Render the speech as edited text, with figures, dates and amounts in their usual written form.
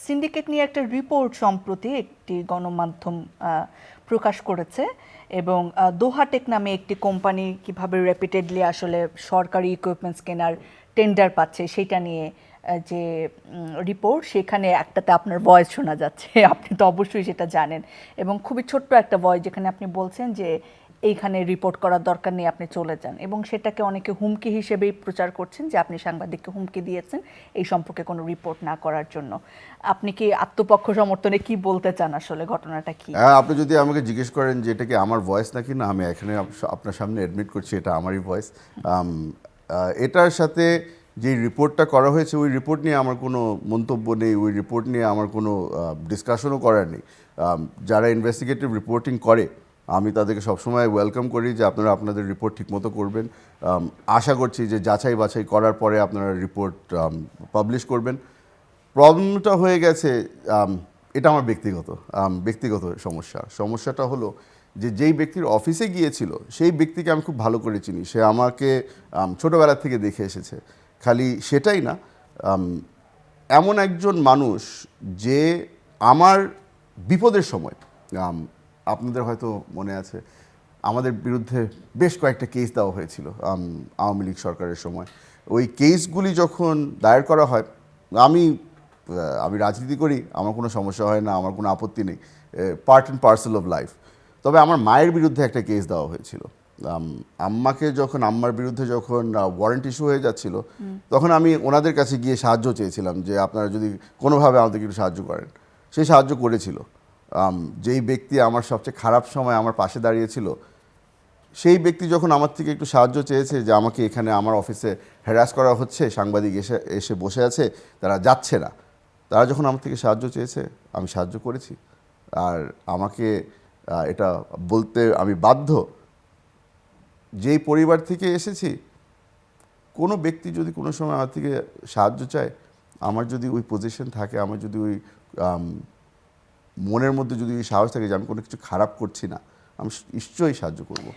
Syndicate নিয়ে একটা report সম্প্রতি একটি গণমাধ্যম প্রকাশ করেছে এবং দোহা টেক নামে একটি কোম্পানি কিভাবে রেপিটেডলি আসলে সরকারি ইকুইপমেন্টস কেনার টেন্ডার পাচ্ছে সেটা নিয়ে যে রিপোর্ট, সেখানে একটাতে আপনার ভয়েস শোনা যাচ্ছে। আপনি তো অবশ্যই সেটা জানেন এবং খুবই ছোট্ট একটা ভয়েস যেখানে আপনি বলছেন যে এইখানে রিপোর্ট করার দরকার নেই, আপনি চলে যান, এবং সেটাকে অনেকে হুমকি হিসেবেই প্রচার করছেন যে আপনি সাংবাদিককে হুমকি দিয়েছেন এই সম্পর্কে কোনো রিপোর্ট না করার জন্য। আপনি কি আত্মপক্ষ সমর্থনে কি বলতে চান, আসলে ঘটনাটা কি? হ্যাঁ, আপনি যদি আমাকে জিজ্ঞেস করেন যে এটা কি আমার ভয়েস নাকি না, আমি এখানে আপনার সামনে অ্যাডমিট করছি এটা আমারই ভয়েস। এটার সাথে যে রিপোর্টটা করা হয়েছে ওই রিপোর্ট নিয়ে আমার কোনো মন্তব্য নেই, ওই রিপোর্ট নিয়ে আমার কোনো ডিসকাশনও করার নেই। যারা ইনভেস্টিগেটিভ রিপোর্টিং করে আমি তাদেরকে সবসময় ওয়েলকাম করি যে আপনারা আপনাদের রিপোর্ট ঠিকমতো করবেন। আশা করছি যে যাচাই বাছাই করার পরে আপনারা রিপোর্ট পাবলিশ করবেন। প্রবলেমটা হয়ে গেছে, এটা আমার ব্যক্তিগত সমস্যাটা হলো যে যেই ব্যক্তির অফিসে গিয়েছিল সেই ব্যক্তিকে আমি খুব ভালো করে চিনি, সে আমাকে ছোটোবেলা থেকে দেখে এসেছে। খালি সেটাই না, এমন একজন মানুষ যে আমার বিপদের সময়, আপনাদের হয়তো মনে আছে আমাদের বিরুদ্ধে বেশ কয়েকটা কেস দেওয়া হয়েছিল আওয়ামী লীগ সরকারের সময়। ওই কেসগুলি যখন দায়ের করা হয়, আমি রাজনীতি করি, আমার কোনো সমস্যা হয় না, আমার কোনো আপত্তি নেই, part and parcel of life. তবে আমার মায়ের বিরুদ্ধে একটা কেস দেওয়া হয়েছিল। আম্মার বিরুদ্ধে যখন ওয়ারেন্ট ইস্যু হয়ে যাচ্ছিল, তখন আমি ওনাদের কাছে গিয়ে সাহায্য চেয়েছিলাম যে আপনারা যদি কোনোভাবে আমাদেরকে একটু সাহায্য করেন। সেই সাহায্য করেছিল যেই ব্যক্তি আমার সবচেয়ে খারাপ সময় আমার পাশে দাঁড়িয়েছিল, সেই ব্যক্তি যখন আমার থেকে একটু সাহায্য চেয়েছে যে আমাকে এখানে আমার অফিসে হ্যারাস করা হচ্ছে, সাংবাদিক এসে বসে আছে, তারা যাচ্ছে না, তারা যখন আমার থেকে সাহায্য চেয়েছে আমি সাহায্য করেছি। আর আমাকে এটা বলতে আমি বাধ্য, যেই পরিবার থেকে এসেছি, কোনো ব্যক্তি যদি কোনো সময় আমার থেকে সাহায্য চায়, আমার যদি ওই পজিশন থাকে, আমার যদি ওই মনের মধ্যে যদি ওই সাহস থাকে যে আমি কোনো কিছু খারাপ করছি না, আমি নিশ্চয়ই সাহায্য করব।